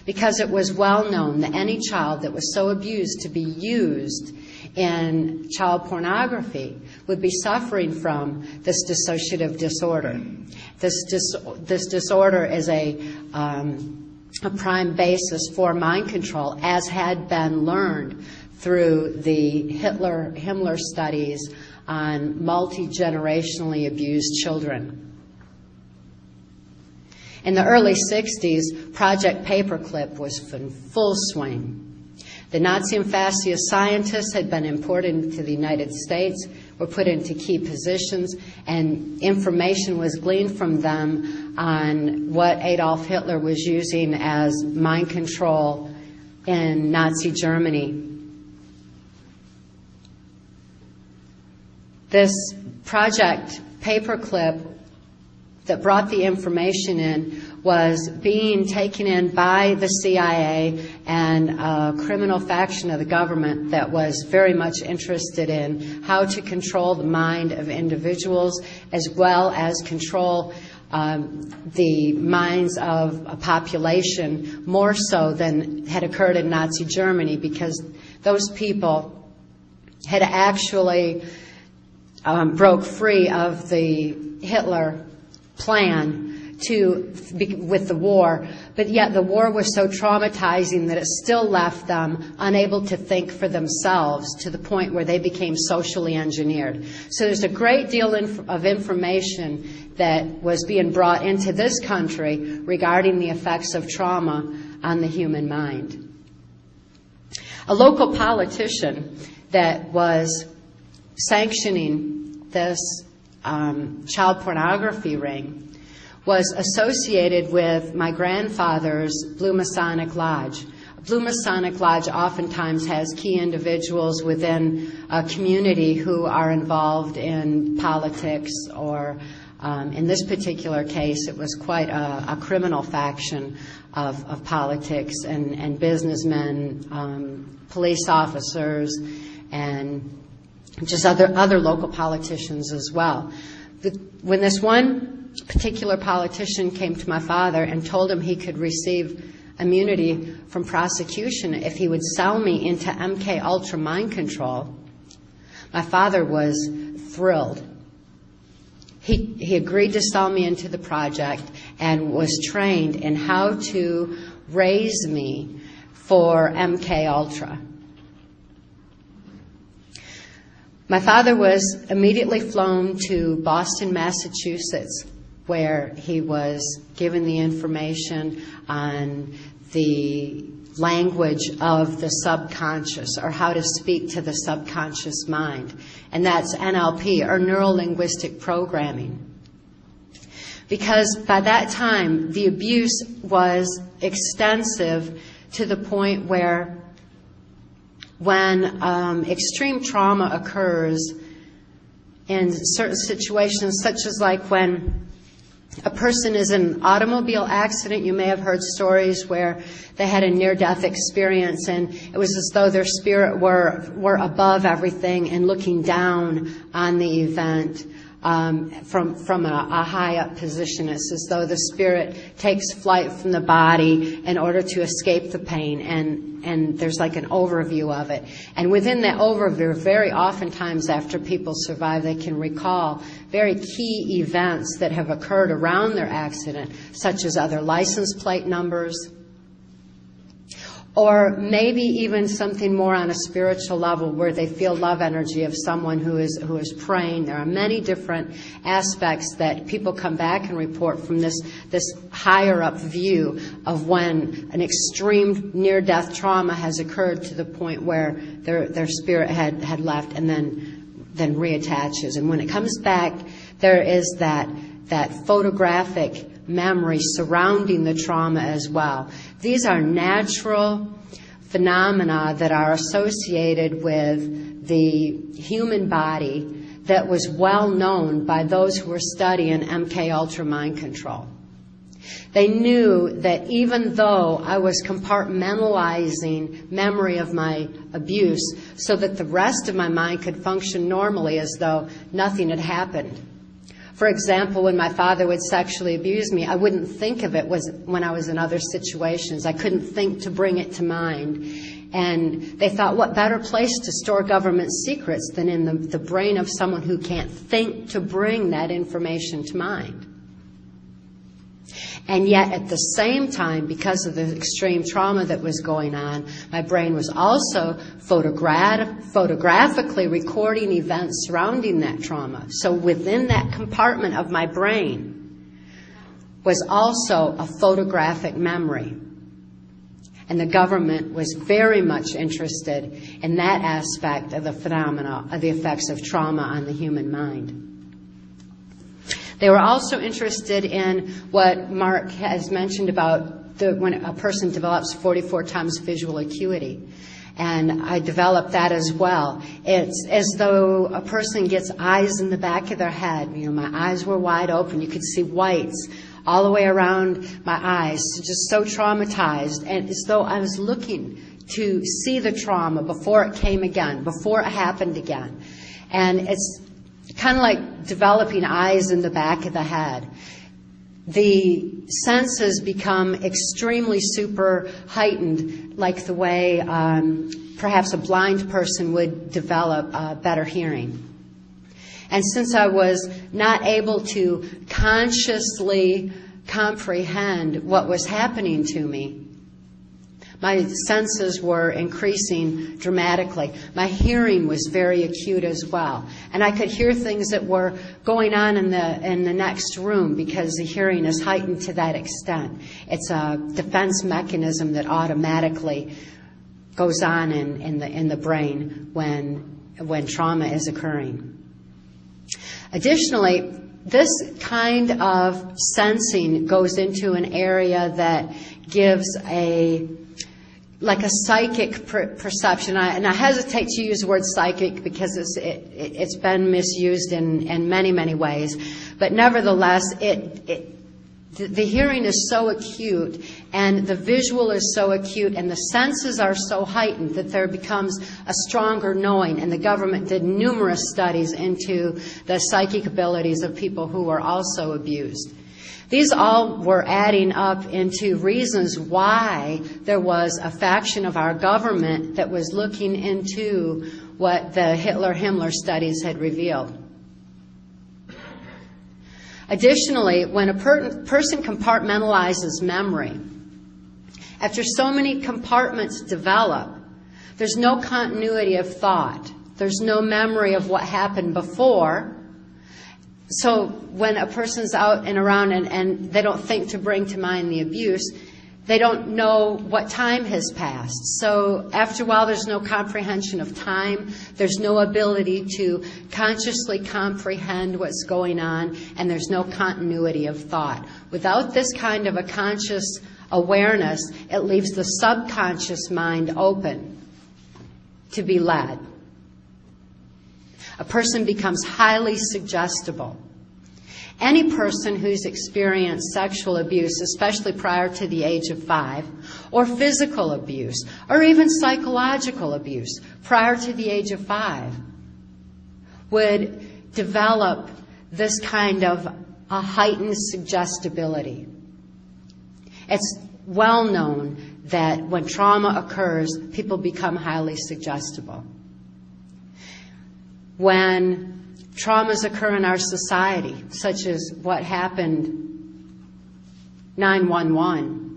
because it was well known that any child that was so abused to be used in child pornography would be suffering from this dissociative disorder. This disorder is a prime basis for mind control, as had been learned through the Himmler studies on multi-generationally abused children. In the early 60s, Project Paperclip was in full swing. The Nazi and fascist scientists had been imported into the United States, were put into key positions, and information was gleaned from them on what Adolf Hitler was using as mind control in Nazi Germany. This Project Paperclip that brought the information in was being taken in by the CIA and a criminal faction of the government that was very much interested in how to control the mind of individuals as well as control the minds of a population more so than had occurred in Nazi Germany, because those people had actually broke free of the Hitler plan with the war, but yet the war was so traumatizing that it still left them unable to think for themselves, to the point where they became socially engineered. So there's a great deal of information that was being brought into this country regarding the effects of trauma on the human mind. A local politician that was sanctioning this child pornography ring was associated with my grandfather's Blue Masonic Lodge. Blue Masonic Lodge oftentimes has key individuals within a community who are involved in politics, or in this particular case, it was quite a criminal faction of politics and businessmen, police officers, and just other local politicians as well. When this one particular politician came to my father and told him he could receive immunity from prosecution if he would sell me into MK Ultra mind control, my father was thrilled. He agreed to sell me into the project and was trained in how to raise me for MK Ultra. My father was immediately flown to Boston, Massachusetts, where he was given the information on the language of the subconscious, or how to speak to the subconscious mind. And that's NLP, or neuro-linguistic programming. Because by that time, the abuse was extensive to the point where when extreme trauma occurs in certain situations, such as like when a person is in an automobile accident, you may have heard stories where they had a near-death experience and it was as though their spirit were above everything and looking down on the event from a high-up position. It's as though the spirit takes flight from the body in order to escape the pain, and there's like an overview of it. And within that overview, very oftentimes after people survive, they can recall very key events that have occurred around their accident, such as other license plate numbers, or maybe even something more on a spiritual level where they feel love energy of someone who is praying. There are many different aspects that people come back and report from this higher up view of when an extreme near-death trauma has occurred to the point where their spirit had left and then reattaches. And when it comes back, there is that photographic memory surrounding the trauma as well. These are natural phenomena that are associated with the human body that was well known by those who were studying MK Ultra mind control. They knew that even though I was compartmentalizing memory of my abuse so that the rest of my mind could function normally as though nothing had happened, For example, when my father would sexually abuse me, I wouldn't think of it when I was in other situations. I couldn't think to bring it to mind. And they thought, what better place to store government secrets than in the brain of someone who can't think to bring that information to mind? And yet, at the same time, because of the extreme trauma that was going on, my brain was also photographically recording events surrounding that trauma. So within that compartment of my brain was also a photographic memory. And the government was very much interested in that aspect of the phenomena of the effects of trauma on the human mind. They were also interested in what Mark has mentioned about when a person develops 44 times visual acuity. And I developed that as well. It's as though a person gets eyes in the back of their head. You know, my eyes were wide open. You could see whites all the way around my eyes, just so traumatized. And as though I was looking to see the trauma before it came again, before it happened again. And it's kind of like developing eyes in the back of the head. The senses become extremely super heightened, like the way perhaps a blind person would develop better hearing. And since I was not able to consciously comprehend what was happening to me, my senses were increasing dramatically. My hearing was very acute as well. And I could hear things that were going on in the next room because the hearing is heightened to that extent. It's a defense mechanism that automatically goes on in the brain when trauma is occurring. Additionally, this kind of sensing goes into an area that gives like a psychic perception. And I hesitate to use the word psychic because it's been misused in many, many ways. But nevertheless, the hearing is so acute and the visual is so acute and the senses are so heightened that there becomes a stronger knowing. And the government did numerous studies into the psychic abilities of people who were also abused. These all were adding up into reasons why there was a faction of our government that was looking into what the Hitler-Himmler studies had revealed. Additionally, when a person compartmentalizes memory, after so many compartments develop, there's no continuity of thought. There's no memory of what happened before. So when a person's out and around and they don't think to bring to mind the abuse, they don't know what time has passed. So after a while, there's no comprehension of time. There's no ability to consciously comprehend what's going on, and there's no continuity of thought. Without this kind of a conscious awareness, it leaves the subconscious mind open to be led. A person becomes highly suggestible. Any person who's experienced sexual abuse, especially prior to the age of 5, or physical abuse, or even psychological abuse prior to the age of 5, would develop this kind of a heightened suggestibility. It's well known that when trauma occurs, people become highly suggestible. When traumas occur in our society, such as what happened 9/11,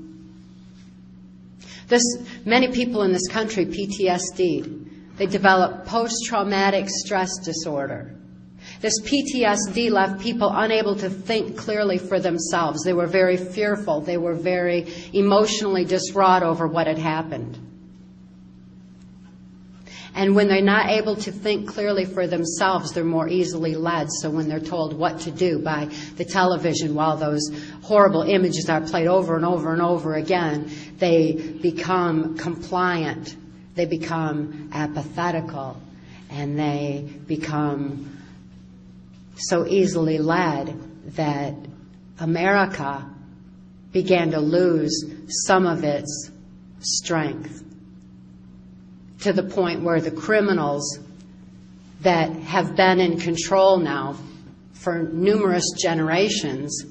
many people in this country PTSD'd. They developed post-traumatic stress disorder. This PTSD left people unable to think clearly for themselves. They were very fearful. They were very emotionally distraught over what had happened. And when they're not able to think clearly for themselves, they're more easily led. So when they're told what to do by the television while those horrible images are played over and over and over again, they become compliant. They become apathetical. And they become so easily led that America began to lose some of its strength, to the point where the criminals that have been in control now for numerous generations,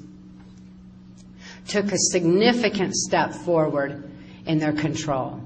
took a significant step forward in their control.